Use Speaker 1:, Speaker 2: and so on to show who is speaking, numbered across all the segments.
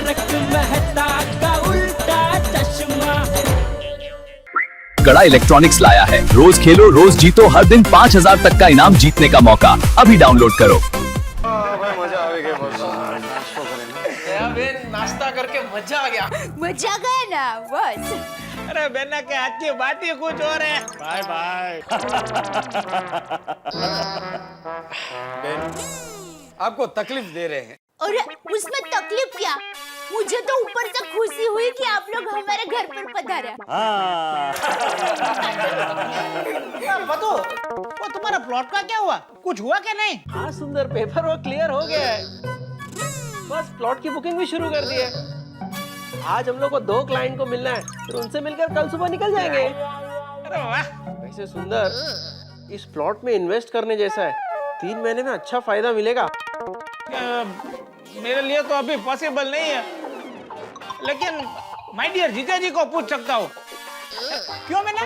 Speaker 1: तारक मेहता का उल्टा चश्मा।
Speaker 2: गड़ा इलेक्ट्रॉनिक्स लाया है, रोज खेलो रोज जीतो, हर दिन 5,000 तक का इनाम जीतने का मौका। अभी डाउनलोड करो।
Speaker 3: नाश्ता करके मजा आ गया।
Speaker 4: मजा गया ना बस।
Speaker 3: अरे बेना के हाथ की बात ही कुछ और है। Bye bye.
Speaker 5: आपको तकलीफ दे रहे हैं।
Speaker 4: और उसमें तकलीफ क्या, मुझे तो ऊपर से खुशी हुई कि आप लोग हमारे घर पर पधारे।
Speaker 3: बतो, वो तुम्हारा प्लॉट का क्या हुआ, कुछ हुआ क्या नहीं? हाँ सुंदर, पेपर वर्क क्लियर हो गया है, बस प्लॉट की बुकिंग भी शुरू कर दी है। आज हम लोग को 2 क्लाइंट को मिलना है, फिर उनसे मिलकर कल सुबह निकल जाएंगे। अरे वाह। वैसे सुंदर, इस प्लॉट में इन्वेस्ट करने जैसा है, 3 महीने में अच्छा फायदा मिलेगा। मेरे लिए तो अभी पॉसिबल नहीं है, लेकिन माय डियर जीजा जी को पूछ सकता हूँ। क्यों मैंने?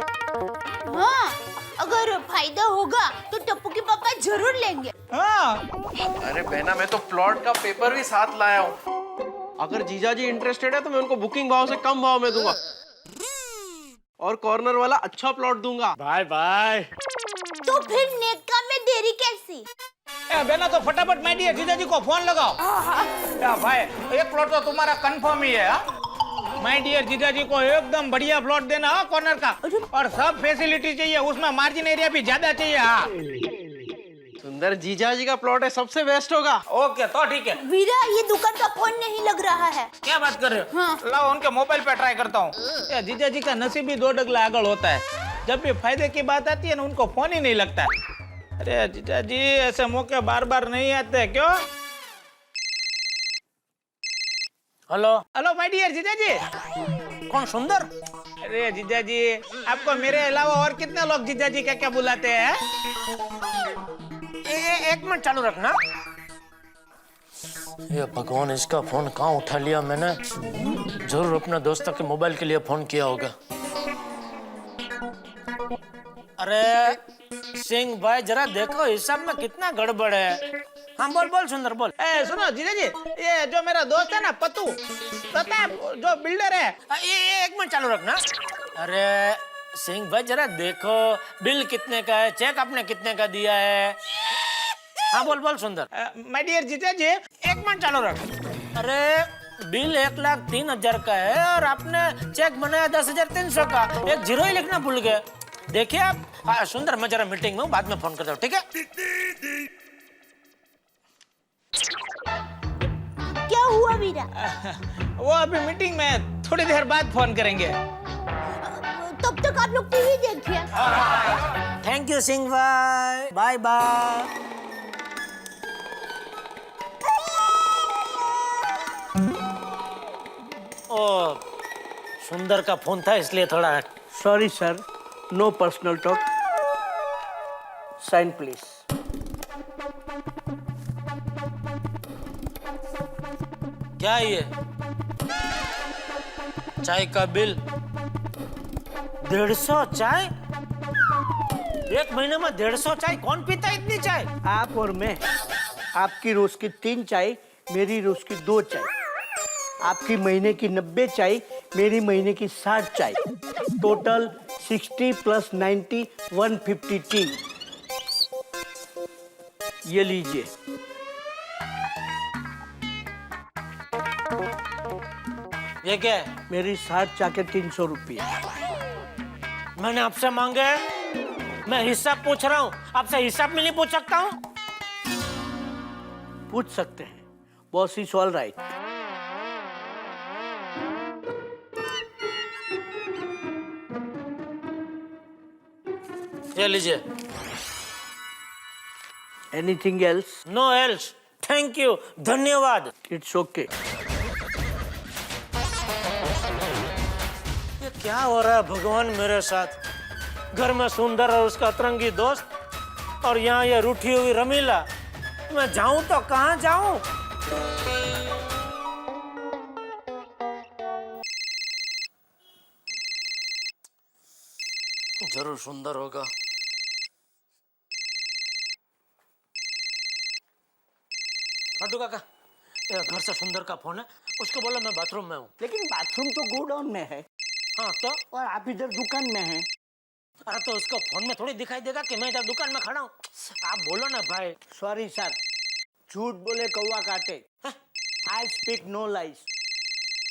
Speaker 4: हाँ, अगर फायदा होगा तो टप्पू के पापा जरूर लेंगे।
Speaker 3: हाँ।
Speaker 6: अरे बहना, मैं तो प्लॉट का पेपर भी साथ लाया हूँ।
Speaker 3: अगर जीजा जी इंटरेस्टेड है तो मैं उनको बुकिंग भाव से कम भाव में दूंगा और कॉर्नर वाला अच्छा प्लॉट दूंगा। Bye bye.
Speaker 4: तो फिर नेक काम में देरी कैसी?
Speaker 3: बेना तो फटाफट माय डियर जीजा जी को फोन लगाओ। या भाई, एक प्लॉट तो तुम्हारा कंफर्म ही है। माय डियर जीजा जी को एकदम बढ़िया प्लॉट देना कॉर्नर का, और सब फैसिलिटी चाहिए, उसमें मार्जिन एरिया भी ज्यादा चाहिए। हाँ सुंदर, जीजा जी का प्लॉट है, सबसे बेस्ट होगा। ओके तो ठीक है।
Speaker 4: वीरा, ये दुकान का फोन नहीं लग रहा है।
Speaker 3: क्या बात कर रहे हो?
Speaker 4: हाँ।
Speaker 3: लाओ उनके मोबाइल पे ट्राई करता हूँ। जीजा जी का नसीब ही 2 डगला आगल होता है, जब भी फायदे की बात आती है ना उनको फोन ही नहीं लगता। अरे जीजा जी, ऐसे मौके बार बार नहीं आते क्यों? हेलो हेलो माय डियर जीजा जी। कौन सुंदर? अरे जीजा जी, आपको मेरे अलावा और कितने लोग जीजा जी क्या क्या बुलाते हैं? एक मिनट चालू रखना।
Speaker 7: ये भगवान, इसका फोन कहाँ उठा लिया मैंने। जरूर अपने दोस्तों के मोबाइल के लिए फोन किया होगा। अरे सिंह भाई, जरा देखो हिसाब में कितना गड़बड़ है। हाँ बोल बोल सुंदर बोल।
Speaker 3: सुनो जीजा जी, ये जो मेरा दोस्त है ना पतू, पता है जो बिल्डर है।
Speaker 7: ये एक मिनट चालू रखना। अरे सिंह भाई, जरा देखो बिल कितने का है, चेक आपने कितने का दिया है। हाँ बोल बोल सुंदर।
Speaker 3: माय डियर जीजा जी, एक मिनट चालू रख।
Speaker 7: अरे बिल 1,03,000 का है और आपने चेक बनाया 10,300 का, एक जीरो ही लिखना भूल गए। देखिए आप। सुंदर, मैं जरा मीटिंग में हूँ, बाद में फोन करता हूँ, ठीक है?
Speaker 4: क्या हुआ वीरा?
Speaker 3: वो अभी मीटिंग में, थोड़ी देर बाद फोन करेंगे।
Speaker 4: तब तक आप लोग टीवी देखिए।
Speaker 7: थैंक यू सिंह भाई, बाय बाय। ओ, सुंदर का फोन था इसलिए थोड़ा।
Speaker 8: Sorry sir, no personal talk. Sign please.
Speaker 7: क्या ये चाय का बिल 150 चाय? एक महीने में 150 चाय कौन पीता इतनी चाय?
Speaker 8: आप और मैं। आपकी रोज की 3 चाय, मेरी रोज की 2 चाय। आपकी महीने की 90 चाय, मेरी महीने की 60 चाय। Total 60 + 90 150 T. ये लीजिए।
Speaker 7: ये क्या है?
Speaker 8: मेरी 60 चाय के 300 रुपये।
Speaker 7: मैंने आपसे मांगे, मैं हिसाब पूछ रहा हूँ, आपसे हिसाब में नहीं पूछ सकता हूँ?
Speaker 8: पूछ सकते हैं, बॉस इज ऑल राइट।
Speaker 7: ये लीजिए।
Speaker 8: Anything else?
Speaker 7: No else, thank you, धन्यवाद।
Speaker 8: It's okay.
Speaker 7: ये क्या हो रहा है भगवान मेरे साथ? घर में सुंदर और उसका अतरंगी दोस्त, और यहाँ ये रूठी हुई रमीला। मैं जाऊं तो कहाँ जाऊं? जरूर सुंदर होगा। हटू काका, घर से सुंदर का फोन है, उसको बोलो मैं बाथरूम में हूँ।
Speaker 8: लेकिन बाथरूम तो गोडाउन में है
Speaker 7: हाँ तो
Speaker 8: और आप इधर दुकान में हैं।
Speaker 7: अरे तो उसको फोन में थोड़ी दिखाई देगा कि मैं इधर दुकान में खड़ा हूँ। आप बोलो ना भाई।
Speaker 8: सॉरी सर, झूठ बोले कौवा काटे। आई स्पीक नो लाइज,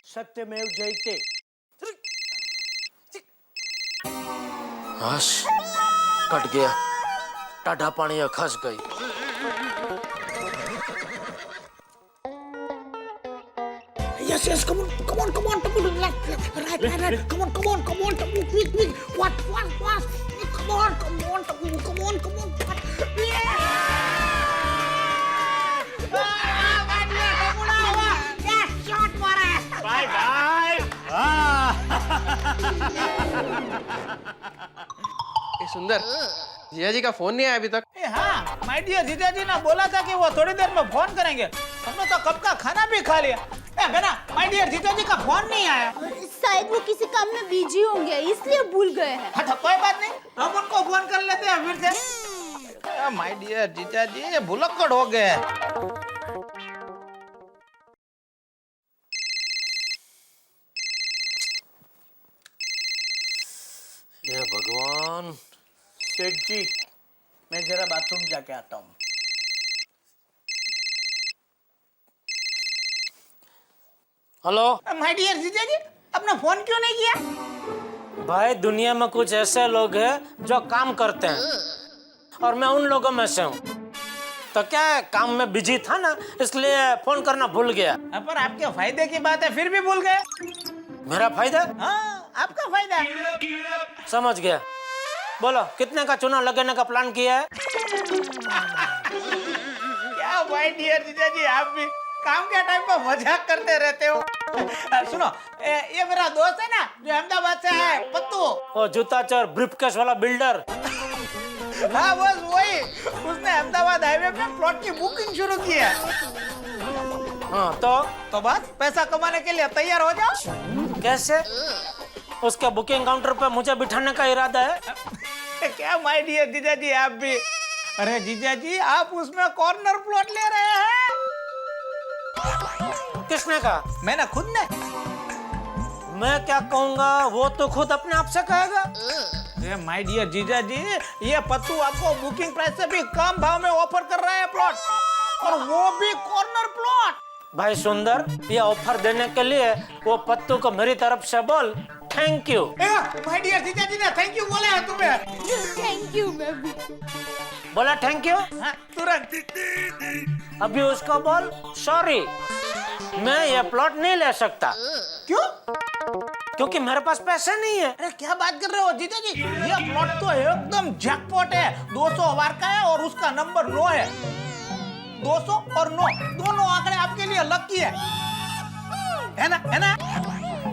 Speaker 8: सत्यमेव जयते।
Speaker 7: हश, कट गया, टाढ़ा पानी खस गई।
Speaker 8: Yes, yes, come on, come on, come on, come on, left, right, right, come on, come on, come on, quick, quick, what, come on, come on, come on, come on, what,
Speaker 3: bye bye.
Speaker 6: ए सुंदर, जिया जी का phone नहीं आया अभी तक।
Speaker 3: हाँ my dear जीजा जी ने बोला था कि वो थोड़ी देर में फोन करेंगे। हमने तो कब का खाना भी खा लिया। बेना माय डियर जीजा जी का फोन नहीं आया।
Speaker 4: शायद वो किसी काम में बिजी होंगे इसलिए भूल गए हैं।
Speaker 3: हाँ तो कोई बात नहीं, हम उनको फोन कर लेते हैं फिर से। माय डियर जीजा जी ये भुलक्कड़ हो गए।
Speaker 7: ये भगवान।
Speaker 8: सेठ जी, मैं जरा बाथरूम जाके आता हूँ।
Speaker 7: हेलो
Speaker 3: माय डियर जीजा जी, अपना फोन क्यों नहीं किया?
Speaker 7: भाई, दुनिया में कुछ ऐसे लोग हैं जो काम करते हैं और मैं उन लोगों में से हूँ। तो क्या है, काम में बिजी था ना, इसलिए फोन करना भूल गया।
Speaker 3: पर आपके फायदे की बात है फिर भी भूल गए।
Speaker 7: मेरा फायदा?
Speaker 3: हाँ आपका फायदा।
Speaker 7: समझ गया। बोलो कितने का चुनाव लगाने का प्लान किया है?
Speaker 3: क्या माय डियर जीजा जी, आप भी काम के टाइम पर मजाक करते रहते हो। सुनो, ये मेरा दोस्त है ना जो अहमदाबाद से है, पत्तू।
Speaker 7: वो जूता चोर ब्रीफकेस वाला बिल्डर।
Speaker 3: हाँ बस वही, उसने अहमदाबाद हाईवे पे प्लॉट की बुकिंग शुरू की है।
Speaker 7: हाँ तो
Speaker 3: बस पैसा कमाने के लिए तैयार हो जाओ।
Speaker 7: कैसे? उसके बुकिंग काउंटर पे मुझे बिठाने का इरादा है?
Speaker 3: क्या माय डियर जीजा जी, आप भी। अरे जीजा जी, आप उसमें कॉर्नर प्लॉट ले रहे हैं।
Speaker 7: किसने कहा?
Speaker 3: मैंने खुद ने।
Speaker 7: मैं क्या कहूँगा वो तो खुद अपने आप से कहेगा।
Speaker 3: ये माय डियर जीजा जी, ये पत्तू आपको बुकिंग प्राइस से भी कम भाव में ऑफर कर रहा है प्लॉट, और वो भी कॉर्नर प्लॉट।
Speaker 7: भाई सुंदर, ये ऑफर देने के लिए वो पत्तू को मेरी तरफ से बोल थैंक यू।
Speaker 3: माय डियर जीजा जी ने थैंक यू बोला है तुम्हें।
Speaker 4: थैंक यू मैं भी।
Speaker 7: बोला थैंक यू?
Speaker 3: हाँ, तुरंत।
Speaker 7: अभी उसको बोल सॉरी, मैं ये प्लॉट नहीं ले सकता।
Speaker 3: क्यों?
Speaker 7: क्योंकि मेरे पास पैसे नहीं है।
Speaker 3: अरे क्या बात कर रहे हो जीजा जी, ये प्लॉट तो एकदम जैकपॉट है। 200 वार का है और उसका नंबर 9 है। 200 और 9 दोनों आंकड़े आपके लिए लकी है ना? है ना?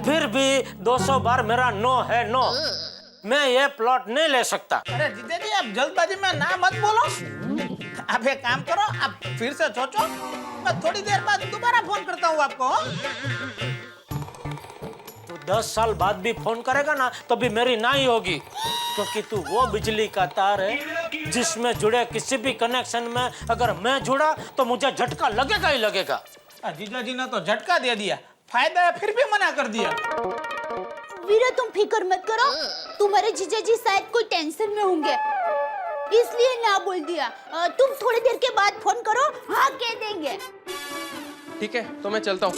Speaker 7: फिर भी 200 बार मेरा नो है नो, मैं ये प्लॉट नहीं ले सकता।
Speaker 3: अरे जीजा जी, आप जल्दबाजी में ना मत बोलो। आप एक काम करो, आप फिर से सोचो, मैं थोड़ी देर बाद दोबारा फोन करता हूँ आपको।
Speaker 7: तू 10 साल बाद भी फोन करेगा ना तो भी मेरी ना ही होगी, क्योंकि तू वो बिजली का तार है जिसमें जुड़े किसी भी कनेक्शन में अगर मैं जुड़ा तो मुझे झटका लगेगा ही लगेगा।
Speaker 3: जीजा जी ने तो झटका दे दिया, फायदा है फिर भी मना कर दिया।
Speaker 4: वीरा तुम फिक्र मत करो, तुम्हारे जीजा जी शायद कोई टेंशन में होंगे इसलिए ना बोल दिया। तुम थोड़ी देर के बाद फोन करो, हाँ कह देंगे।
Speaker 6: ठीक है, तो मैं चलता हूँ।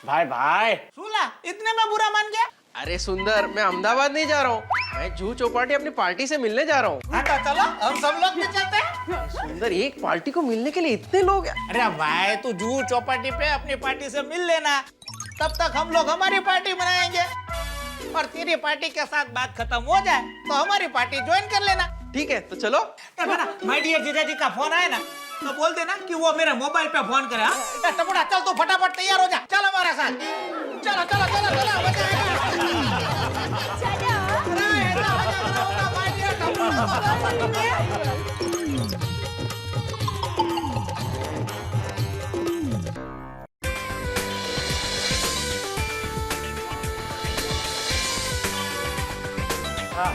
Speaker 8: भाई
Speaker 3: सुला, इतने में बुरा मान गया?
Speaker 6: अरे सुंदर, मैं अहमदाबाद नहीं जा रहा हूँ, मैं जूह चौपाटी अपनी पार्टी से मिलने जा रहा हूँ।
Speaker 3: हाँ तो चलो, हम सब लोग भी चलते हैं।
Speaker 6: सुंदर, एक पार्टी को मिलने के लिए इतने लोग हैं।
Speaker 3: अरे भाई, तू जूह चौपाटी पे अपनी पार्टी से मिल लेना, तब तक हम लोग हमारी पार्टी बनाएंगे, और तेरी पार्टी के साथ बात खत्म हो जाए तो हमारी पार्टी ज्वाइन कर लेना।
Speaker 6: ठीक है, तो चलो।
Speaker 3: माय डियर जीजा जी का फोन आया ना तो बोल देना कि वो मेरे मोबाइल पे फोन करे। हाँ टपुड़ा, चल तू फटाफट तैयार हो जा, चल हमारे साथ। चलो चलो चलो चलो, मजा आएगा।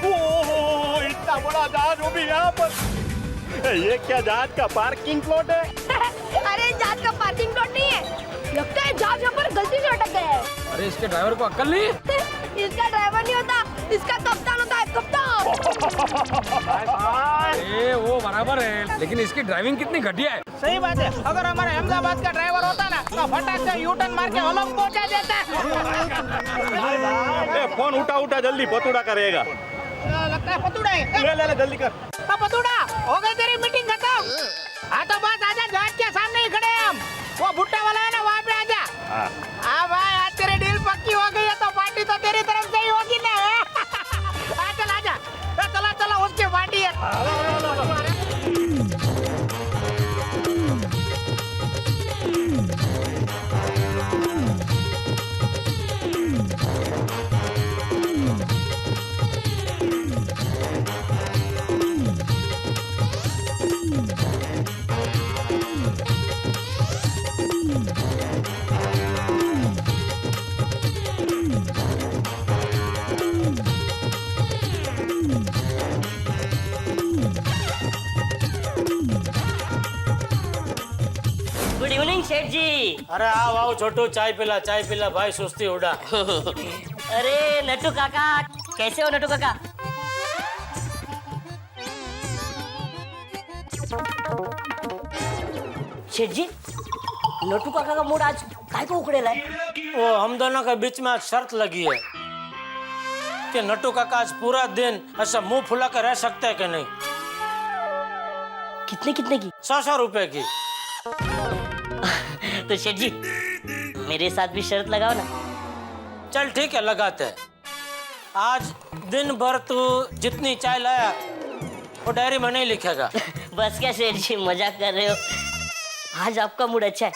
Speaker 9: ओह, इतना बड़ा जहाज वो भी यहाँ पर। ये क्या जहाज का पार्किंग प्लॉट है?
Speaker 4: अरे
Speaker 9: साथ का पार्किंग प्लॉट नहीं है। लगता है जहाज यहाँ पर गलती से अटक गया है।
Speaker 5: अरे इसके ड्राइवर को अक्ल नहीं है?
Speaker 9: इसका ड्राइवर नहीं होता, इसका कप्तान होता है, कप्तान।
Speaker 5: अरे वो बराबर है, लेकिन इसकी ड्राइविंग कितनी घटिया है।
Speaker 3: सही बात है, अगर हमारे अहमदाबाद का ड्राइवर होता ना तो फटाक से यू टर्न मार के हॉलों पहुंचा देता।
Speaker 10: फोन उठा जल्दी, पतूड़ा करेगा।
Speaker 3: लगता है पतूड़ा है।
Speaker 10: ले जल्दी कर।
Speaker 3: पतूड़ा, हो गई तेरी मीटिंग खत्म? हाँ तो बस आजा, जहाज के सामने ही खड़े हैं हम। वो भुट्टा वाला है ना, वहाँ पे आजा। हाँ भाई, आज तेरी डील पक्की हो गई है तो पार्टी तो तेरी तरफ से ही होगी ना। चल आजा, चला चला उसकी पार्टी है।
Speaker 11: गुड इवनिंग सेठ जी।
Speaker 7: अरे आओ आओ छोटू, चाय पिला भाई, सुस्ती उड़ा।
Speaker 11: अरे नट्टू काका, कैसे हो नट्टू काका? सेठ जी, नट्टू काका का मूड आज काय को उखड़ेला है?
Speaker 7: वो हम दोनों के बीच में आज शर्त लगी है कि नट्टू काका आज पूरा दिन ऐसा मुंह फुला कर रह सकते हैं कि नहीं।
Speaker 11: कितने कितने की?
Speaker 7: 100 रुपए की।
Speaker 11: तो सेठ जी, मेरे साथ भी शर्त लगाओ ना।
Speaker 7: चल ठीक है, लगाते हैं। आज दिन भर तू जितनी चाय लाया वो डायरी में नहीं लिखेगा।
Speaker 11: बस क्या सेठ जी, मजाक कर रहे हो? आज आपका मूड अच्छा है।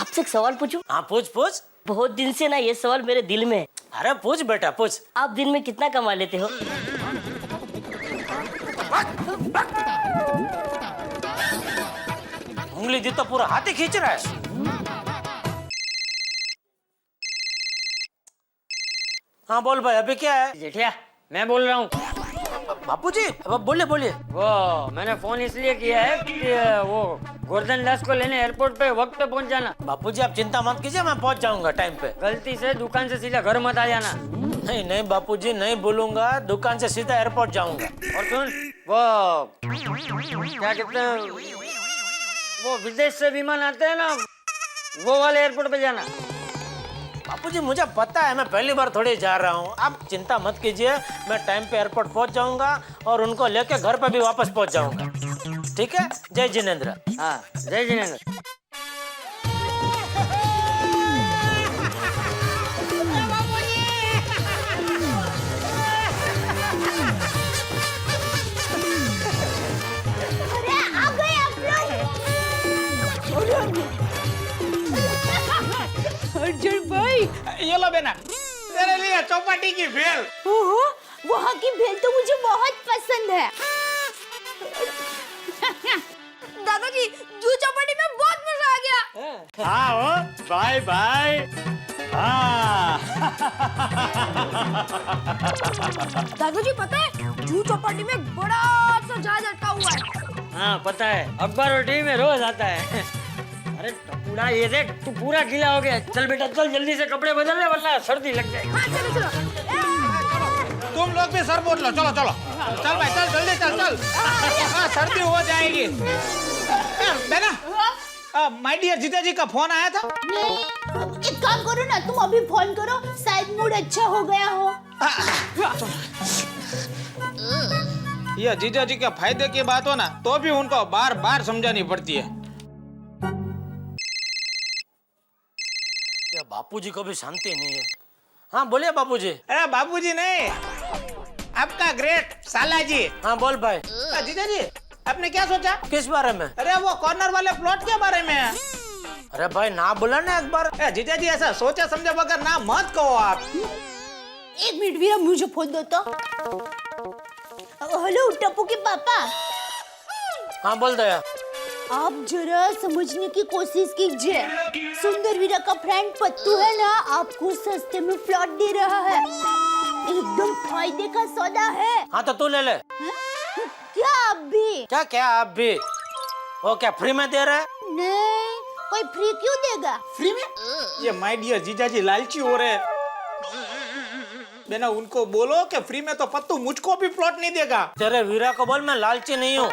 Speaker 11: आपसे एक सवाल पूछूं?
Speaker 7: हाँ पूछ पूछ।
Speaker 11: बहुत दिन से ना ये सवाल मेरे दिल में है।
Speaker 7: अरे पूछ बेटा पूछ।
Speaker 11: आप दिन में कितना कमा लेते हो?
Speaker 7: उंगली दी तो पूरा हाथ ही खींच रहा है। हाँ बोल भाई, अभी क्या है?
Speaker 12: जेठिया, मैं बोल रहा हूँ।
Speaker 7: बापूजी, अब बोलिए बोलिए।
Speaker 12: वो मैंने फोन इसलिए किया है कि वो गोवर्धन दास को लेने एयरपोर्ट पे वक्त पे पहुंच जाना।
Speaker 7: बापूजी आप चिंता मत कीजिए, मैं पहुंच जाऊंगा टाइम पे।
Speaker 12: गलती से दुकान से सीधा घर मत आ जाना।
Speaker 7: नहीं नहीं बापूजी, नहीं भूलूंगा, दुकान से सीधा एयरपोर्ट जाऊंगा।
Speaker 12: और सुन, वो क्या कहते हैं, वो विदेश से विमान आते हैं ना, वो वाले एयरपोर्ट पे जाना।
Speaker 7: बापूजी मुझे पता है, मैं पहली बार थोड़ी जा रहा हूँ, आप चिंता मत कीजिए। मैं टाइम पे एयरपोर्ट पहुंच जाऊंगा और उनको लेके घर पे भी वापस पहुंच जाऊंगा। ठीक है? जय जिनेंद्र।
Speaker 12: हाँ, जय जिनेंद्र।
Speaker 4: अरे आ गए आप लोग। अर्जुन भाई,
Speaker 3: ये लो बेना, तेरे लिए चौपाटी की भेल।
Speaker 4: ओहो, वहाँ की भेल तो मुझे बहुत पसंद है।
Speaker 9: दादाजी, जू चौपाटी में बहुत मजा आ गया।
Speaker 10: हाँ बाय बाय। हाँ
Speaker 9: दादाजी पता है, जू चौपाटी में बड़ा सा जहाज अटका हुआ है।
Speaker 12: हाँ पता है, अखबार और टीवी में रोज आता है। अरे टपुड़ा, ये देख, तू पूरा गीला हो गया। चल बेटा चल, जल्दी से कपड़े बदल ले वरना सर्दी लग जाएगी।
Speaker 9: हाँ चलो चलो।
Speaker 3: तुम लोग भी सर बोल लो, चलो चलो। चल भाई चल, जल्दी चल चल। हाँ, सर्दी हो जाएगी। बेना, माय डियर जीजाजी का फोन आया था।
Speaker 4: नहीं, एक काम करो ना, तुम अभी फोन करो, शायद मूड अच्छा हो गया हो।
Speaker 3: ये जीजाजी के फायदे की बात हो ना तो भी उनको बार बार समझानी पड़ती है।
Speaker 7: या बापूजी को भी शांति नहीं है। हाँ बोलिए बापूजी।
Speaker 3: अरे बाबूजी नहीं, आपका ग्रेट सालाजी।
Speaker 7: हाँ बोल भाई।
Speaker 3: जीजाजी, आपने क्या सोचा?
Speaker 7: किस बारे में?
Speaker 3: अरे वो कॉर्नर वाले प्लॉट के बारे में।
Speaker 7: अरे भाई ना बोला ना एक बार।
Speaker 3: जीजाजी ऐसा सोचा समझे बगैर ना मत कहो आप।
Speaker 4: एक मिनट वीरा, मुझे फोन दो तो। हेलो टप्पू के पापा।
Speaker 7: हाँ बोल दया।
Speaker 4: आप जरा समझने की कोशिश कीजिए। सुंदर वीरा का फ्रेंड पत्तू है ना, आपको सस्ते में प्लॉट दे रहा है। एकदम फायदे का सौदा है।
Speaker 7: हाँ तो तू ले ले।
Speaker 4: क्या आप भी?
Speaker 7: क्या क्या आप भी? वो क्या फ्री में दे रहा है?
Speaker 4: नहीं, कोई फ्री क्यों देगा?
Speaker 3: फ्री में? ये माय डियर जीजाजी लालची हो रहे हैं। बेना उनको बोलो कि फ्री में तो पत्तू मुझको भी प्लॉट नहीं देगा।
Speaker 7: तेरे वीरा को बोल मैं लालची नहीं हूँ।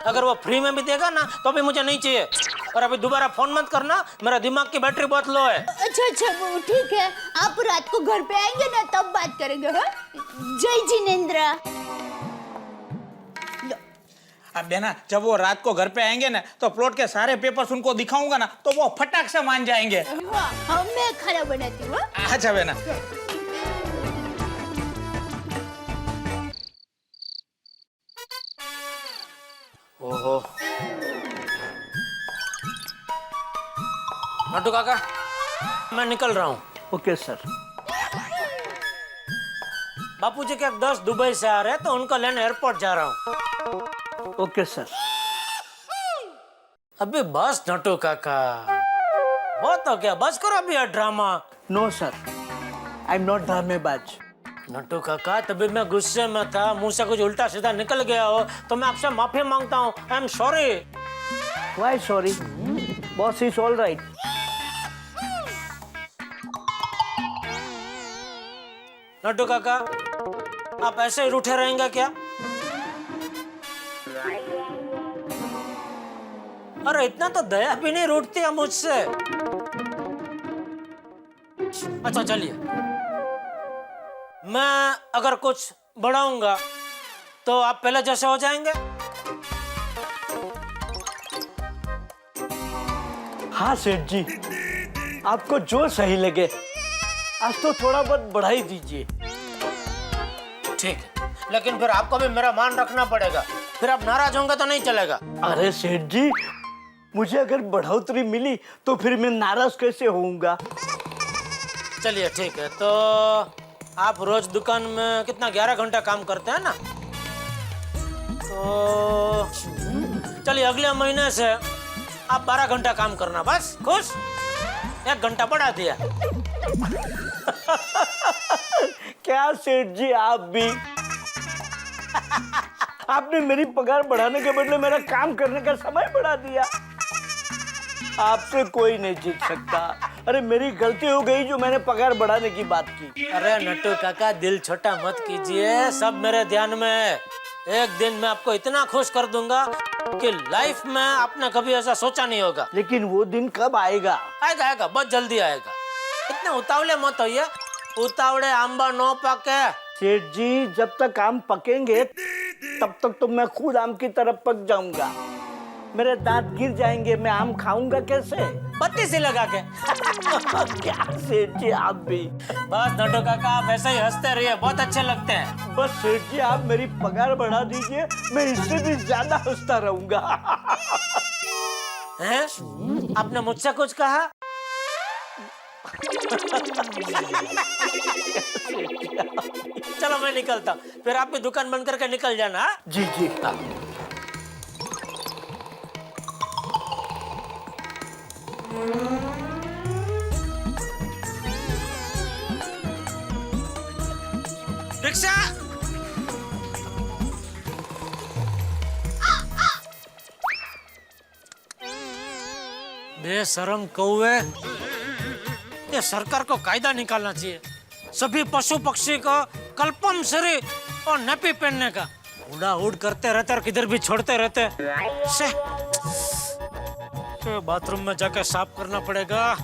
Speaker 7: अगर वो फ्री में भी देगा ना तो भी मुझे नहीं चाहिए। और अभी दोबारा फोन मत करना, मेरा दिमाग की बैटरी बहुत लो है।
Speaker 4: अच्छा वो ठीक है, आप रात को घर पे आएंगे ना तब बात करेंगे। हाँ? जय जिनेंद्र।
Speaker 3: अब बेना जब वो रात को घर पे आएंगे ना तो प्लॉट के सारे पेपर्स उनको दिखाऊंगा ना तो वो फटाक से मान जाएंगे।
Speaker 4: हाँ, मैं खाना बनाती हूँ।
Speaker 3: अच्छा बेना।
Speaker 7: ओहो नट्टू काका, मैं निकल रहा हूँ।
Speaker 8: Okay sir.
Speaker 7: बापूजी के 10 दुबई से आ रहे हैं तो उनको लेने एयरपोर्ट जा रहा हूँ।
Speaker 8: Okay sir.
Speaker 7: अभी बस नट्टू काका, बहुत हो गया, बस करो अभी drama.
Speaker 8: No sir, I am not ड्रामेबाज।
Speaker 7: नट्टू काका तभी मैं गुस्से में था, मुंह से कुछ उल्टा सीधा निकल गया हो तो मैं आपसे माफी मांगता हूँ। I am sorry.
Speaker 8: Why sorry? Boss is all right.
Speaker 7: Nattu काका आप ऐसे ही रूठे रहेंगे क्या? अरे इतना तो दया भी नहीं रूठती है मुझसे। अच्छा चलिए, मैं अगर कुछ बढ़ाऊंगा तो आप पहले जैसे हो जाएंगे।
Speaker 8: हाँ सेठ जी, आपको जो सही लगे। आज तो थोड़ा बहुत बढ़ाई दीजिए।
Speaker 7: ठीक है, लेकिन फिर आपको भी मेरा मान रखना पड़ेगा, फिर आप नाराज होंगे तो नहीं चलेगा।
Speaker 8: अरे सेठ जी, मुझे अगर बढ़ोतरी मिली तो फिर मैं नाराज कैसे होऊंगा?
Speaker 7: चलिए ठीक है, तो आप रोज दुकान में कितना 11 घंटा काम करते हैं ना, तो चलिए अगले महीने से आप 12 घंटा काम करना। बस खुश? 1 घंटा बढ़ा दिया।
Speaker 8: क्या सेठ जी आप भी? आपने मेरी पगार बढ़ाने के बदले मेरा काम करने का समय बढ़ा दिया। आपसे कोई नहीं जीत सकता। अरे मेरी गलती हो गई जो मैंने पगार बढ़ाने की बात की।
Speaker 7: अरे नट्टू काका दिल छोटा मत कीजिए, सब मेरे ध्यान में है। एक दिन मैं आपको इतना खुश कर दूंगा कि लाइफ में आपने कभी ऐसा सोचा नहीं होगा।
Speaker 8: लेकिन वो दिन कब आएगा?
Speaker 7: आएगा आएगा, बहुत जल्दी आएगा। इतने उतावले मत होइए, उतावले आंबा नो पके।
Speaker 8: सेठ जी, जब तक आम पकेंगे तब तक तो मैं खुद आम की तरफ पक जाऊंगा। मेरे दांत गिर जाएंगे, मैं आम खाऊंगा कैसे?
Speaker 7: बत्ती से लगा के।
Speaker 8: क्या सेठ जी आप भी?
Speaker 7: बस नट्टू काका आप ऐसे ही हंसते रहिए, बहुत अच्छे लगते हैं।
Speaker 8: बस सेठ जी आप मेरी पगार बढ़ा दीजिए, मैं इससे भी ज्यादा हंसता रहूंगा।
Speaker 7: हैं? आपने मुझसे कुछ कहा? चलो मैं निकलता, फिर आप भी दुकान बंद करके निकल जाना।
Speaker 8: जी जी।
Speaker 7: रिक्शा। बेशरम कौवे, ये सरकार को कायदा निकालना चाहिए। सभी पशु पक्षी को कल्पमसरी और नेपी पहनने का। उड़ा उड़ करते रहते और किधर भी छोड़ते रहते। बाथरूम में जाकर साफ करना पड़ेगा।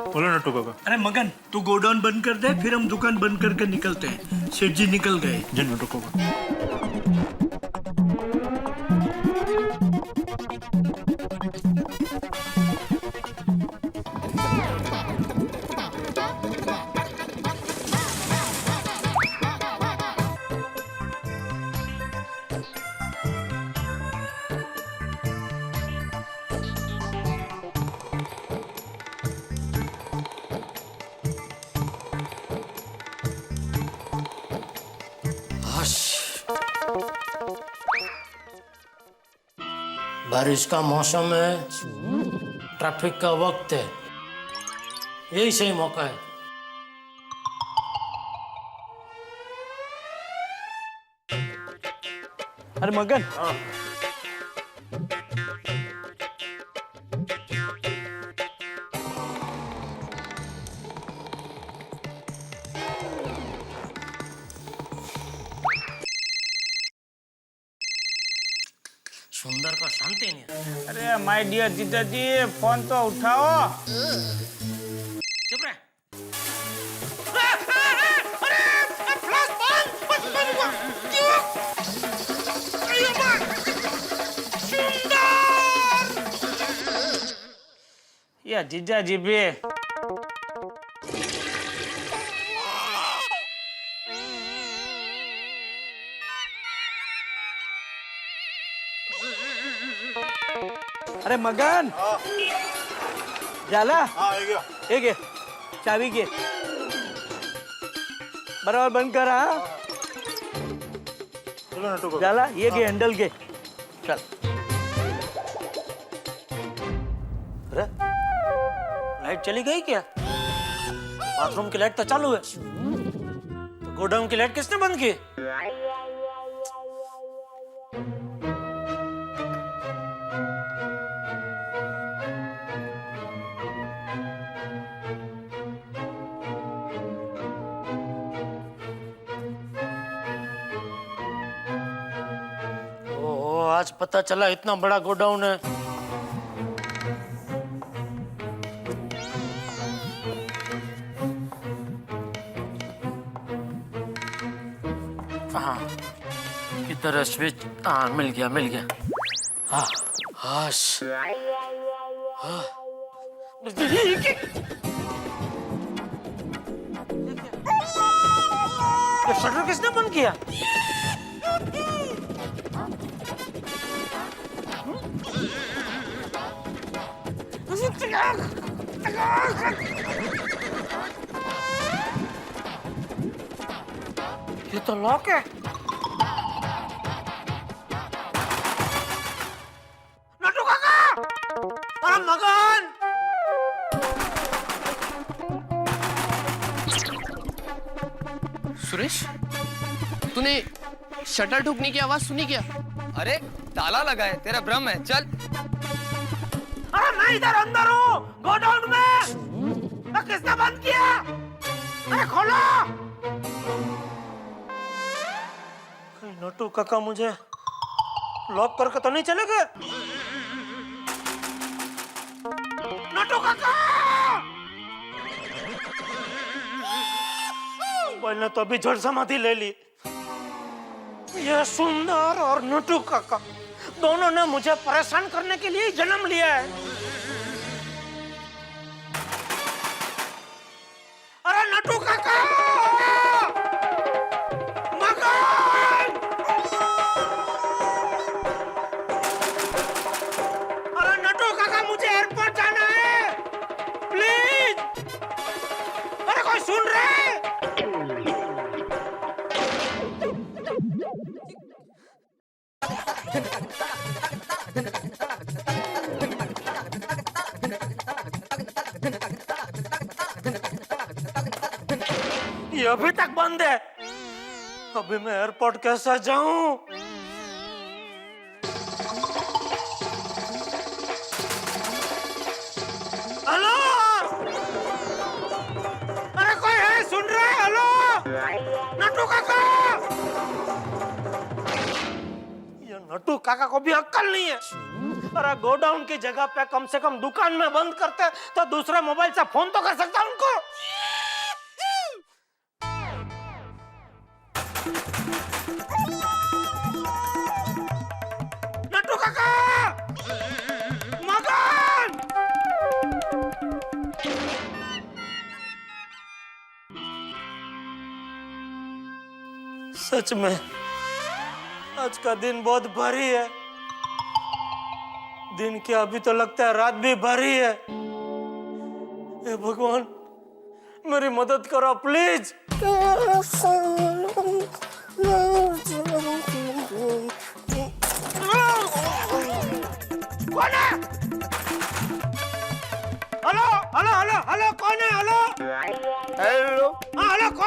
Speaker 10: बोलो नट्टू काका।
Speaker 8: अरे मगन, तू गोडाउन बंद कर दे, फिर हम दुकान बंद करके निकलते हैं। सेठ जी निकल गए।
Speaker 10: जी नट्टू काका।
Speaker 7: बारिश का मौसम है, ट्रैफिक का वक्त है, यही सही मौका है।
Speaker 3: अरे मगन,
Speaker 7: सुंदर को शांति नहीं है।
Speaker 12: अरे माय डियर जीजा जी, फोन तो उठाओ।
Speaker 7: चुप रहे।
Speaker 12: या जीजा जी भी
Speaker 3: अरे मगन, झाला? हे घे, चावी घे, बरोबर बंद कर हा. झाला? ये घे, हँडल घे, चल.
Speaker 7: अरे लाइट चली गई क्या? बाथरूम की लाइट तो चालू है, तो गोडाउन की लाइट किसने बंद की? ओह, आज पता चला इतना बड़ा गोडाउन है। हाँ, किधर है स्विच? हाँ, मिल गया मिल गया। हाँ, हाश। हाँ। ये शटर किसने बंद किया? ये तो लॉक है। नटू काका! अरे मगन!
Speaker 6: सुरेश, तूने शटर ठोकने की आवाज सुनी क्या?
Speaker 12: अरे ताला लगा है, तेरा भ्रम है, चल।
Speaker 7: अरे मैं इधर अंदर हूँ, गोडाउन में। किसने बंद किया? अरे खोलो! नटू काका मुझे लॉक करके तो नहीं चले गए? नटू काका! मोबाइल ने तो अभी जड़ समाधि ले ली। ये सुंदर और नटू काका दोनों ने मुझे परेशान करने के लिए जन्म लिया है। अरे नटू काका! मगन! अरे नटू काका, मुझे एयरपोर्ट जाना है, प्लीज। अरे कोई सुन रहे? ये अभी तक बंद है। अभी मैं एयरपोर्ट कैसे जाऊं? हेलो? अरे कोई है, सुन रहा है? हेलो? नटू काका! ये नटू काका को भी अक्ल नहीं है। अरे गोडाउन की जगह पे कम से कम दुकान में बंद करते तो दूसरे मोबाइल से फोन तो कर सकता उनको। नटू काका! मगन! सच में आज का दिन बहुत भारी है। दिन क्या, अभी तो लगता है रात भी भारी है। हे भगवान, मेरी मदद करो प्लीज।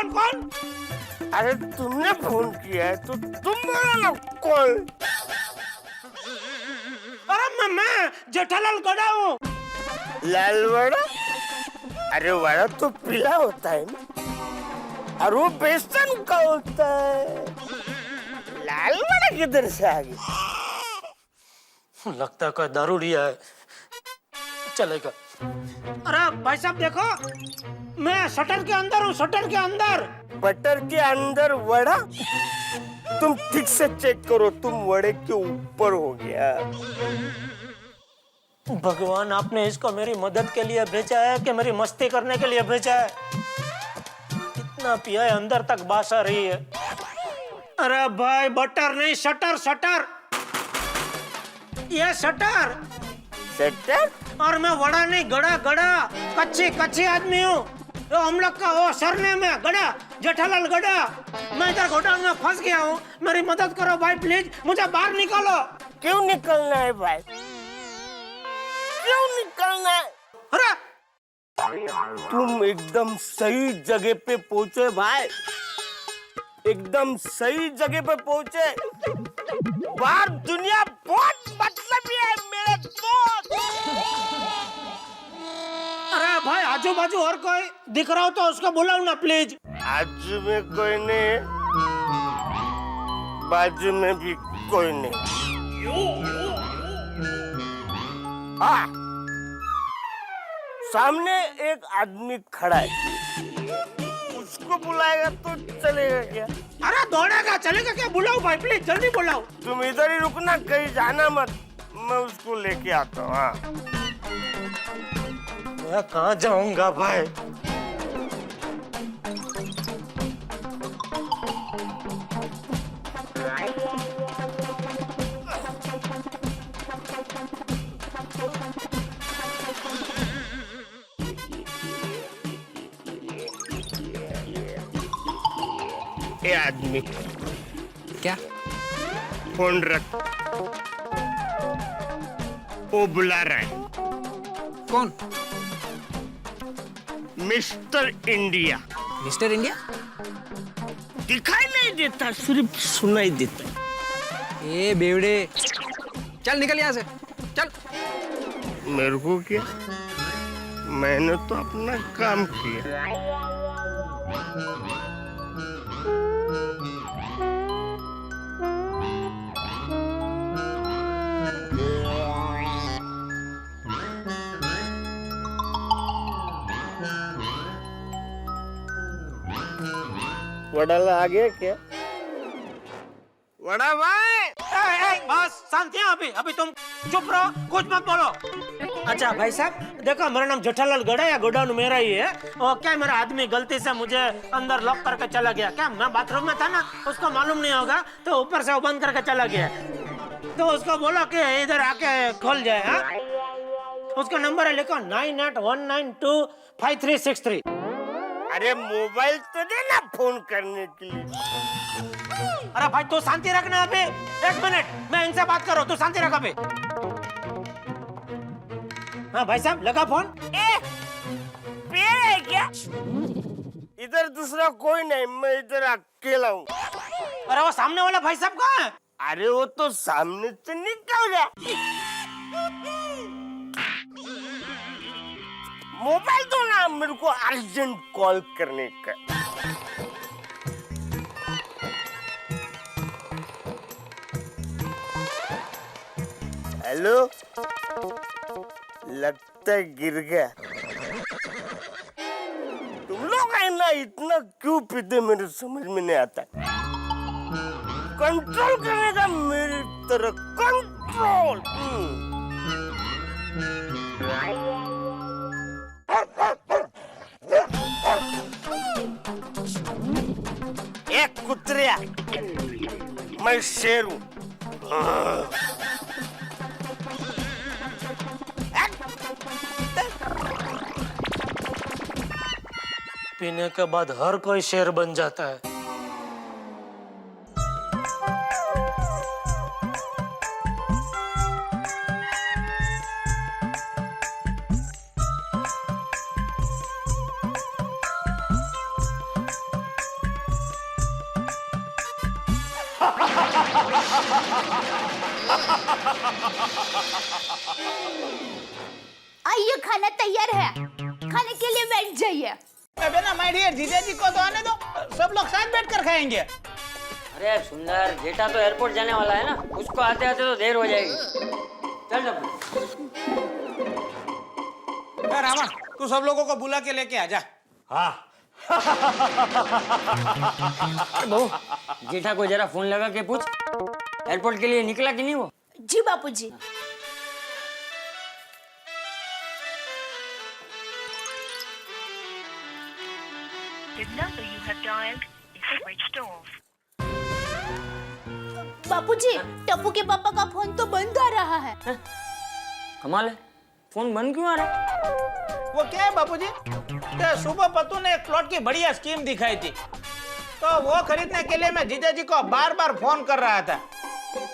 Speaker 7: कौन कौन?
Speaker 8: अरे तुमने फोन किया है तो तुम बोलो ना कौन?
Speaker 7: अरे मैं जेठालाल गड़ा हूँ।
Speaker 8: लाल वड़ा? अरे वड़ा तो पीला होता है ना, और वो बेसन का होता है। लाल वड़ा किधर से आ गया?
Speaker 7: लगता है कोई दारू लिया है, चलेगा। अरे भाई साहब देखो, मैं शटर के अंदर हूँ, शटर के अंदर।
Speaker 8: बटर के अंदर वड़ा? तुम ठीक से चेक करो, तुम वड़े के ऊपर हो गया।
Speaker 7: भगवान, आपने इसको मेरी मदद के लिए भेजा है कि मेरी मस्ती करने के लिए भेजा है? कितना पिया है, अंदर तक बास आ रही है। अरे भाई, बटर नहीं, शटर शटर, ये शटर।
Speaker 8: शटर?
Speaker 7: और मैं वड़ा नहीं, गड़ा गड़ा, कच्ची कच्ची आदमी हूँ। तो हम लोग का वो सरनेम है गड़ा, जेठालाल गड़ा। मैं इधर गोडाउन में फंस गया हूँ, मेरी मदद करो भाई प्लीज, मुझे बाहर निकालो।
Speaker 8: क्यों निकलना है भाई? क्यों निकलना है?
Speaker 7: अरे
Speaker 8: तुम एकदम सही जगह पे पहुंचे भाई, एकदम सही जगह पे पहुंचे। बाहर दुनिया बहुत मतलबी है मेरे दोस्त।
Speaker 7: अरे भाई, आजू बाजू और कोई दिख रहा हो तो उसको बुलाओ ना प्लीज।
Speaker 8: आजू में कोई नहीं, बाजू में भी कोई नहीं। हाँ, सामने एक आदमी खड़ा है, उसको बुलाएगा तो चलेगा क्या?
Speaker 7: अरे दौड़ेगा, चलेगा क्या? बुलाओ भाई प्लीज, जल्दी बुलाओ।
Speaker 8: तुम इधर ही रुकना, कहीं जाना मत, मैं उसको लेके आता हूँ। हाँ,
Speaker 7: मैं कहाँ जाऊंगा भाई?
Speaker 8: ये आदमी
Speaker 6: क्या?
Speaker 8: फोन रख, वो बुला रहा है।
Speaker 6: कौन?
Speaker 8: Mister India.
Speaker 6: Mister India?
Speaker 8: दिखाई नहीं देता, सिर्फ सुनाई देता।
Speaker 6: ए बेवड़े, चल निकल यहाँ से, चल।
Speaker 8: मेरे को क्या? मैंने तो अपना काम किया। वडाला आ गया क्या? वड़ा भाई!
Speaker 7: बस शांति है, अभी अभी तुम चुप रहो, कुछ मत बोलो। अच्छा भाई साहब, देखो मेरा नाम जेठालाल गड़ा है, गोडाउन मेरा ही है। और क्या मेरा आदमी गलती से मुझे अंदर लॉक करके चला गया क्या? मैं बाथरूम में था ना, उसको मालूम नहीं होगा, तो ऊपर से वो बंद करके चला गया। तो उसको बोलो कि इधर आके खोल जाए। हाँ, उसका नंबर है, लिखो 9819253363।
Speaker 8: अरे मोबाइल तो देना फोन करने के लिए।
Speaker 7: अरे भाई तू शांति रखना अभी, एक मिनट, मैं इनसे बात करूं, तू शांति रख अभी। हाँ भाई साहब, लगा फोन?
Speaker 8: पेड़ है क्या? इधर दूसरा कोई नहीं, मैं इधर अकेला हूँ।
Speaker 7: अरे वो सामने वाला भाई साहब कहाँ है?
Speaker 8: अरे वो तो सामने से निकल गया। मोबाइल दो ना, मेरे को अर्जेंट कॉल करने का। हेलो, लगता है गिर गया। तुम लोग है ना, इतना क्यों पीते मेरे समझ में नहीं आता। कंट्रोल करने का मेरी तरह कंट्रोल। एक कुतरिया, मैं शेर हूँ।
Speaker 7: पीने के बाद हर कोई शेर बन जाता है।
Speaker 4: आइए, खाना तैयार है, खाने के लिए बैठ जाइए।
Speaker 3: अबे ना माय डियर, जीजा जी को तो आने दो, सब लोग साथ बैठकर खाएंगे।
Speaker 12: अरे सुंदर, जेठा तो एयरपोर्ट जाने वाला है ना, उसको आते आते तो देर हो जाएगी। चल टप्पू।
Speaker 3: रामा, तू सब लोगों को बुला के लेके आ जा।
Speaker 12: हाँ। बहू, जेठा को जरा फोन लगा के पूछ, एयरपोर्ट के लिए निकला कि नहीं वो?
Speaker 4: जी बापूजी। बापूजी, टप्पू के पापा का फोन तो बंद आ रहा है।
Speaker 12: कमाल है, फोन बंद क्यों आ रहा है?
Speaker 3: वो क्या है बापूजी, सुबह पत्तू ने एक प्लॉट की बढ़िया स्कीम दिखाई थी, तो वो खरीदने के लिए मैं जीजा जी को बार बार फोन कर रहा था,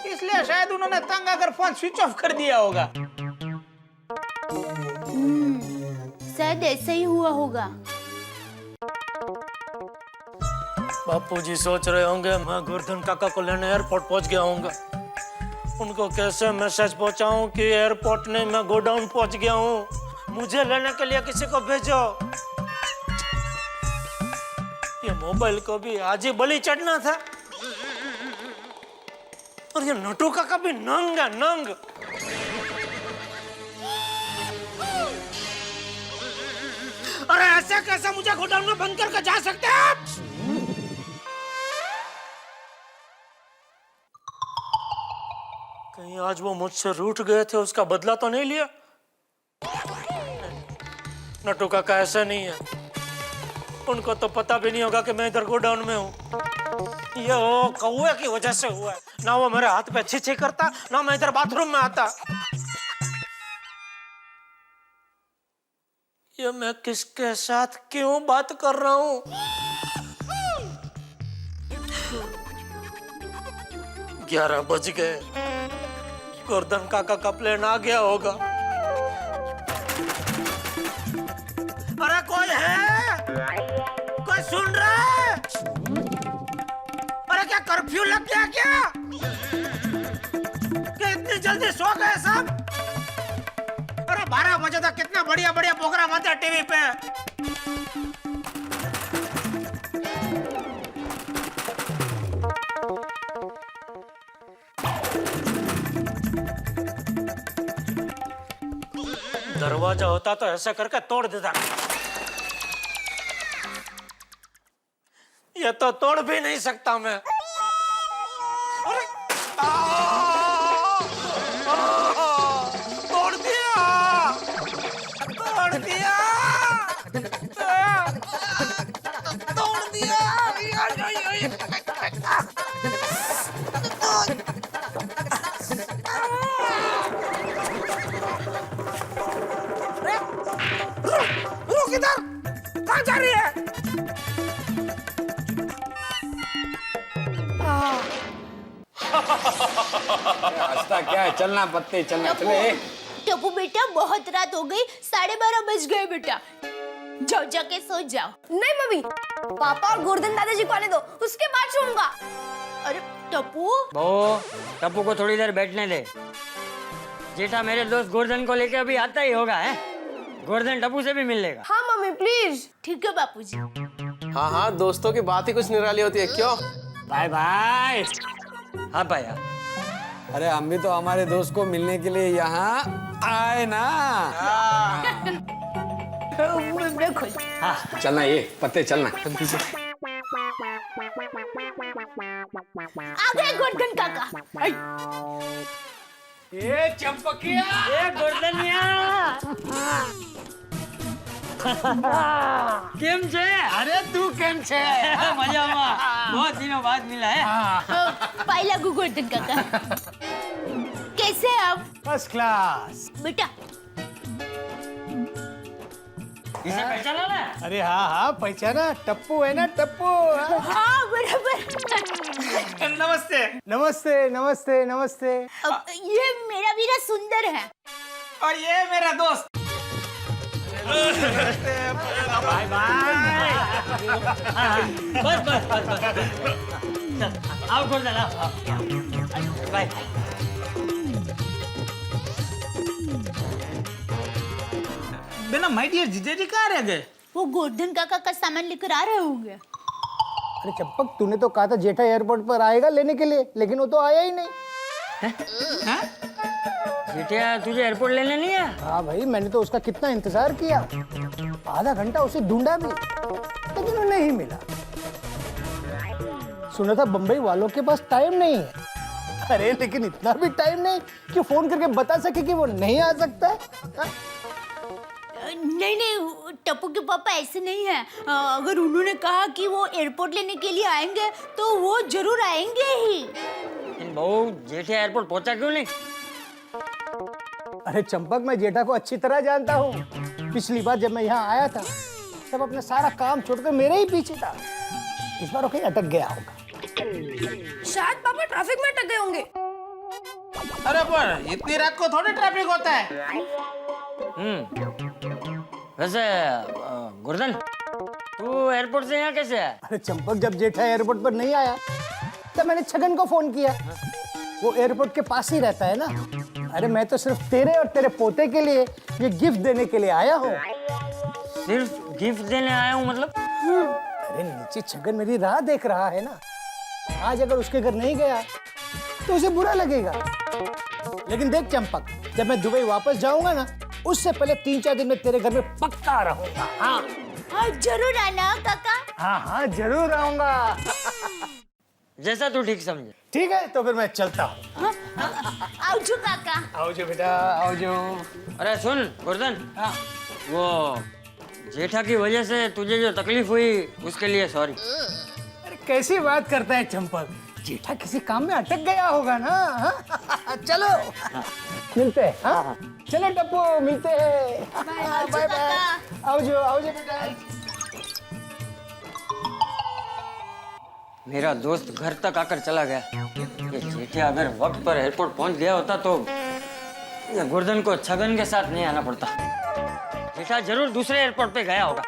Speaker 3: इसलिए शायद उन्होंने तंग आकर फोन स्विच ऑफ कर दिया होगा।
Speaker 4: शायद ऐसा ही हुआ होगा।
Speaker 7: बापूजी सोच रहे होंगे मैं गोवर्धन काका को लेने एयरपोर्ट पहुंच गया हूँगा। उनको कैसे मैसेज पहुंचाऊं कि एयरपोर्ट नहीं, मैं गोडाउन पहुंच गया हूँ, मुझे लेने के लिए किसी को भेजो। ये मोबाइल को भी आज ही बलि चढ़ना था, और ये नटू काका भी नंग है, नंग। अरे ऐसे कैसे मुझे गोडाउन में बंद करके जा सकते हैं आप? कहीं आज वो मुझसे रूठ गए थे, उसका बदला तो नहीं लिया? नटू काका ऐसा नहीं है, उनको तो पता भी नहीं होगा कि मैं इधर गोडाउन में हूँ। ये वो कौवे की वजह से हुआ है, ना वो मेरे हाथ पे छी करता, ना मैं इधर बाथरूम में आता। ये मैं किसके साथ क्यों बात कर रहा हूँ? ग्यारह बज गए, गोवर्धन काका का प्लेन आ गया होगा। अरे कोई है? कोई सुन रहा है? अरे क्या कर्फ्यू लग गया क्या? क्या इतनी जल्दी सो गए सब? अरे 12 बजे तक कितना बढ़िया बढ़िया प्रोग्राम आता है टीवी पे। दरवाजा होता तो ऐसा करके तोड़ देता, ये तो तोड़ भी नहीं सकता मैं। तोड़ दिया, तोड़ दिया, तोड़ दिया। रुक इधर, कहाँ जा रही है?
Speaker 5: रास्ता क्या है, चलना पत्ते, चलना चले।
Speaker 4: टप्पू बेटा, बहुत रात हो गई, 12:30 बज गए बेटा, जाओ जाके सो जाओ।
Speaker 9: नहीं मम्मी, पापा और गोवर्धन दादाजी को आने दो, उसके बाद सोऊंगा।
Speaker 4: अरे टप्पू,
Speaker 12: बहू, टप्पू को थोड़ी देर बैठने दे। जेठा मेरे दोस्त गोवर्धन को लेके अभी आता ही होगा, है? गोवर्धन टप्पू से भी मिल लेगा।
Speaker 9: हाँ मम्मी प्लीज।
Speaker 4: ठीक है बापूजी।
Speaker 6: हाँ हाँ, दोस्तों की बात ही कुछ निराली होती है, क्यों?
Speaker 12: Bye bye. हाँ भैया।
Speaker 5: अरे हम भी तो हमारे दोस्त को मिलने के लिए यहाँ आए ना।
Speaker 12: हाँ।
Speaker 5: चलना, ये पत्ते चलना।
Speaker 4: आ गए गोवर्धन काका।
Speaker 5: ये चंपकिया,
Speaker 12: ये गोवर्धनिया। केम छे?
Speaker 5: अरे तू केम छे?
Speaker 12: मजामा, बहुत दिनों बाद मिला है।
Speaker 4: पाइला गोवर्धन काका, कैसे हैं आप?
Speaker 5: First class.
Speaker 4: बेटा,
Speaker 12: इसे पहचाना ना?
Speaker 8: अरे हाँ हाँ, पहचाना, टप्पू है ना, टप्पू।
Speaker 4: हाँ बराबर।
Speaker 3: नमस्ते।
Speaker 8: नमस्ते नमस्ते नमस्ते।
Speaker 4: ये मेरा वीरा सुंदर है,
Speaker 3: और ये मेरा दोस्त।
Speaker 12: Bye bye. बस बस बस बस। चल आओ गोल्डन आओ बाय।
Speaker 3: बेना माय डियर जीजा जी कहाँ रह गए?
Speaker 4: वो गोवर्धन काका का सामान लेकर आ रहे होंगे।
Speaker 8: अरे चंपक, तूने तो कहा था जेठा एयरपोर्ट पर आएगा लेने के लिए, लेकिन वो तो आया ही नहीं।
Speaker 12: बेटिया तुझे एयरपोर्ट लेने नहीं है?
Speaker 8: हाँ भाई, मैंने तो उसका कितना इंतजार किया, आधा घंटा उसे ढूंढा भी, लेकिन वो नहीं मिला। सुना था बम्बई वालों के पास टाइम नहीं है। अरे लेकिन इतना भी टाइम नहीं कि फोन करके बता सके कि वो नहीं आ सकता है। हाँ?
Speaker 4: नहीं नहीं, टप्पू के पापा ऐसे नहीं है। अगर उन्होंने कहा कि वो एयरपोर्ट लेने के लिए आएंगे तो वो जरूर आएंगे ही।
Speaker 12: इन बहू जेठे एयरपोर्ट पहुंचा क्यों नहीं?
Speaker 8: अरे चंपक, मैं जेठा को अच्छी तरह जानता हूँ। पिछली बार जब मैं यहाँ आया था तब अपना सारा काम छोड़कर मेरे ही पीछे था। इस बार वो कहीं अटक गया होगा।
Speaker 9: शायद पापा ट्रैफिक में अटक गए होंगे।
Speaker 3: अरे पर इतनी रात को थोड़ी ट्रैफिक होता है।
Speaker 12: वैसे गोवर्धन तू एयरपोर्ट से यहाँ कैसे आया?
Speaker 8: अरे चंपक, जब जेठा एयरपोर्ट पर नहीं आया तब मैंने छगन को फोन किया। वो एयरपोर्ट के पास ही रहता है ना। अरे मैं तो सिर्फ तेरे और तेरे पोते के लिए ये गिफ्ट देने के लिए आया हूँ।
Speaker 12: सिर्फ गिफ्ट देने आया हूँ मतलब?
Speaker 8: अरे नीचे छगन मेरी राह देख रहा है ना। आज अगर उसके घर नहीं गया तो उसे बुरा लगेगा। लेकिन देख चंपक, जब मैं दुबई वापस जाऊंगा ना, उससे पहले 3-4 दिन में तेरे घर में पक्का रहूंगा। हाँ
Speaker 4: हाँ, जरूर आना काका।
Speaker 8: हाँ हाँ, जरूर आऊंगा।
Speaker 12: जैसा तू ठीक समझे।
Speaker 8: ठीक है, तो फिर मैं चलता हूँ।
Speaker 4: आओ जो काका।
Speaker 8: आओ जो बेटा, आओ जो।
Speaker 12: अरे सुन गोवर्धन, वो जेठा की वजह से तुझे जो तकलीफ हुई उसके लिए सॉरी।
Speaker 8: अरे कैसी बात करता है चंपक, जेठा किसी काम में अटक गया होगा ना। हाँ? चलो मिलते हैं। हाँ? चलो टप्पू, मिलते हैं। Bye bye. आओ जो बेटा।
Speaker 12: मेरा दोस्त घर तक आकर चला गया। ये जेठे अगर वक्त पर एयरपोर्ट पहुंच गया होता तो ये गोवर्धन को छगन के साथ नहीं आना पड़ता। जेठा जरूर दूसरे एयरपोर्ट पे गया होगा।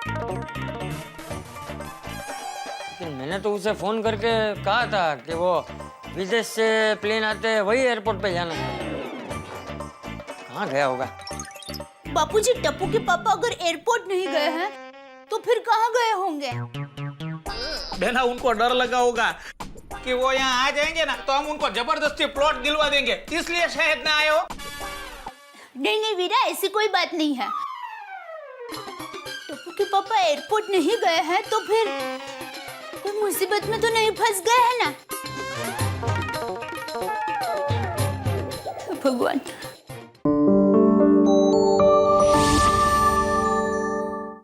Speaker 12: लेकिन मैंने तो उसे फोन करके कहा था कि वो विदेश से प्लेन आते हैं वही एयरपोर्ट पे जाना। कहाँ गया होगा?
Speaker 4: बापूजी, टप्पू के पापा अगर एयरपोर्ट नहीं गए हैं तो फिर कहाँ गए होंगे?
Speaker 3: बेना, उनको डर लगा होगा कि वो यहाँ आ जाएंगे ना तो हम उनको जबरदस्ती प्लॉट दिलवा देंगे, इसलिए शायद ना आए हो।
Speaker 4: नहीं नहीं वीरा, ऐसी कोई बात नहीं है। टप्पू के पापा एयरपोर्ट नहीं गए हैं तो फिर कोई मुसीबत में तो नहीं फंस गए हैं ना? भगवान।